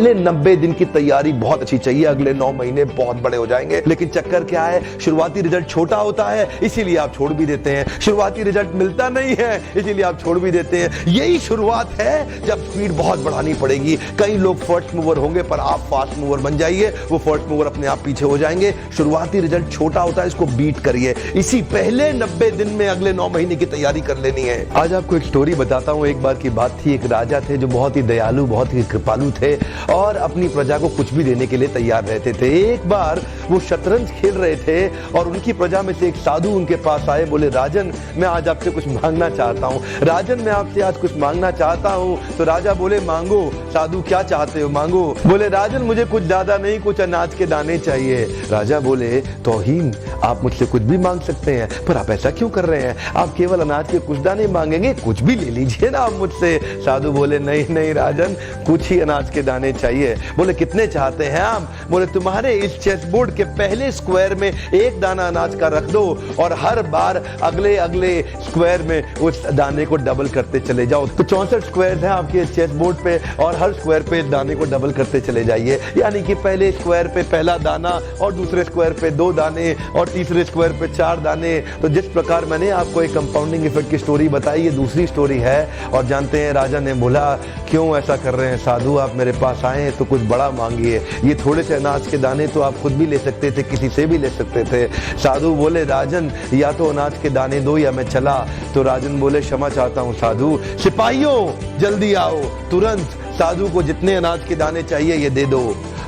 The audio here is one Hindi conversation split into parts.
पहले 90 दिन की तैयारी बहुत अच्छी चाहिए, अगले 9 महीने बहुत बड़े हो जाएंगे। लेकिन चक्कर क्या है, शुरुआती रिजल्ट छोटा होता है, इसीलिए आप छोड़ भी देते हैं। शुरुआती रिजल्ट मिलता नहीं है, इसीलिए आप छोड़ भी देते हैं। यही शुरुआत है जब स्पीड बहुत बढ़ानी पड़ेगी। कई लोग फर्स्ट मूवर होंगे, पर आप फास्ट मूवर बन जाइए, वो फर्स्ट मूवर अपने आप पीछे हो जाएंगे। शुरुआती रिजल्ट छोटा होता है, इसको बीट करिए। इसी पहले 90 दिन में अगले 9 महीने की तैयारी कर लेनी है। आज आपको एक स्टोरी बताता हूं। एक बार की बात थी, एक राजा थे जो बहुत ही दयालु, बहुत ही कृपालु थे और अपनी प्रजा को कुछ भी देने के लिए तैयार रहते थे। एक बार वो शतरंज खेल रहे थे और उनकी प्रजा में से एक साधु उनके पास आए। बोले, राजन मैं आज आपसे कुछ मांगना चाहता हूँ। राजन मैं आपसे आज कुछ मांगना चाहता हूँ। तो राजा बोले, मांगो। साधु, क्या चाहते हो, मांगो। बोले, राजन मुझे कुछ ज्यादा नहीं, कुछ अनाज के दाने चाहिए। राजा बोले, तौहीन, आप मुझसे कुछ भी मांग सकते हैं, पर आप ऐसा क्यों कर रहे हैं? आप केवल अनाज के कुछ दाने मांगेंगे, कुछ भी ले लीजिए ना आप मुझसे। साधु बोले, नहीं नहीं राजन, कुछ ही अनाज के दाने चाहिए। बोले, कितने चाहते हैं आप? बोले, तुम्हारे इस चेस बोर्ड के पहले स्क्वायर में एक दाना अनाज का रख दो और हर बार अगले अगले स्क्वायर में उस दाने को डबल करते चले जाओ। तो 64 स्क्वायर है आपके चेस बोर्ड पे और हर स्क्वायर पे दाने को डबल करते चले जाइए। यानी कि पहले स्क्वायर पे पहला दाना और दूसरे स्क्वायर पे 2 दाने और तीसरे स्क्वायर पे 4 दाने। तो जिस प्रकार मैंने आपको एक कंपाउंडिंग इफेक्ट की स्टोरी बताई, ये दूसरी स्टोरी है। और जानते हैं, राजा ने बोला, क्यों ऐसा कर रहे हैं साधु, आप मेरे पास आए तो कुछ बड़ा मांगिए। ये थोड़े से अनाज के दाने तो आप खुद भी ले सकते थे, किसी से भी ले सकते थे। साधु बोले, राजन या तो अनाज के दाने दो या मैं चला। तो राजन बोले, क्षमा चाहता हूँ साधु, सिपाहियों जल्दी आओ, तुरंत साधु को जितने अनाज के दाने चाहिए ये दे दो।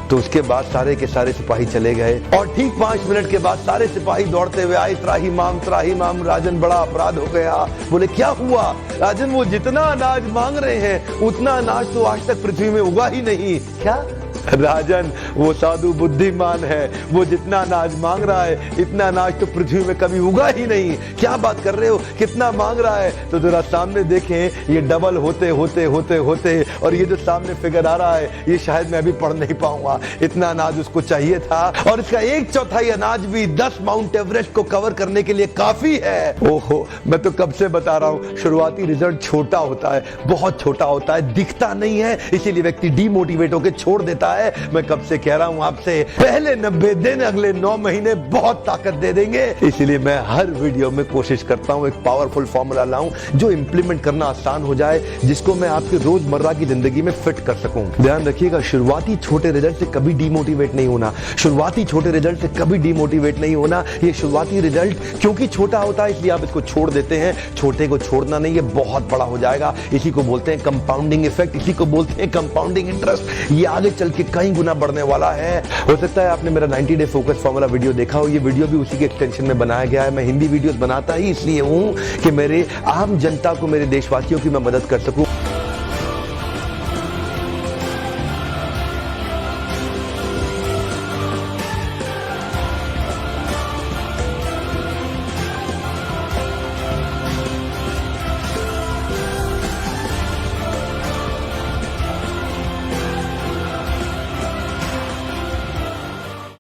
तो उसके बाद सारे के सारे सिपाही चले गए और ठीक 5 मिनट के बाद सारे सिपाही दौड़ते हुए आए, त्राहिमाम, राजन बड़ा अपराध हो गया। बोले, क्या हुआ? राजन, वो जितना अनाज मांग रहे हैं उतना अनाज तो आज तक पृथ्वी में उगा ही नहीं। क्या? राजन, वो साधु बुद्धिमान है, वो जितना अनाज मांग रहा है इतना अनाज तो पृथ्वी में कभी उगा ही नहीं। क्या बात कर रहे हो, कितना मांग रहा है? तो जरा सामने देखें, ये डबल होते होते होते होते और ये जो सामने फिगर आ रहा है ये शायद मैं अभी पढ़ नहीं पाऊंगा। इतना अनाज उसको चाहिए था और इसका 1/4 अनाज भी 10 माउंट एवरेस्ट को कवर करने के लिए काफी है। ओहो, मैं तो कब से बता रहा हूं, शुरुआती रिजल्ट छोटा होता है, बहुत छोटा होता है, दिखता नहीं है, इसीलिए व्यक्ति डीमोटिवेट होकर छोड़ देता है। मैं कब से कह रहा हूं आपसे, पहले 90 दिन अगले 9 महीने बहुत ताकत दे देंगे। इसीलिए मैं हर वीडियो में कोशिश करता हूं एक पावरफुल फॉर्मूला लाऊं जो इंप्लीमेंट करना आसान हो जाए, जिसको मैं आपकी रोजमर्रा की जिंदगी में फिट कर सकूं। ध्यान रखिएगा, शुरुआती छोटे रिजल्ट से कभी डीमोटिवेट नहीं होना। शुरुआती छोटे रिजल्ट से कभी डीमोटिवेट नहीं होना। ये शुरुआती रिजल्ट क्योंकि छोटा होता है इसलिए आप इसको छोड़ देते हैं। छोटे को छोड़ना नहीं, ये बहुत बड़ा हो जाएगा। इसी को बोलते हैं कंपाउंडिंग इफेक्ट, इसी को बोलते हैं कंपाउंडिंग इंटरेस्ट। ये आगे चल के कई गुना बढ़ने वाला है। हो सकता है आपने मेरा 90 डे फोकस फॉर्मूला वीडियो देखा हो। ये वीडियो भी उसी के एक्सटेंशन में बनाया गया है। मैं हिंदी वीडियोस बनाता ही इसलिए हूं कि मेरे आम जनता को, मेरे देशवासियों की मैं मदद कर सकूं।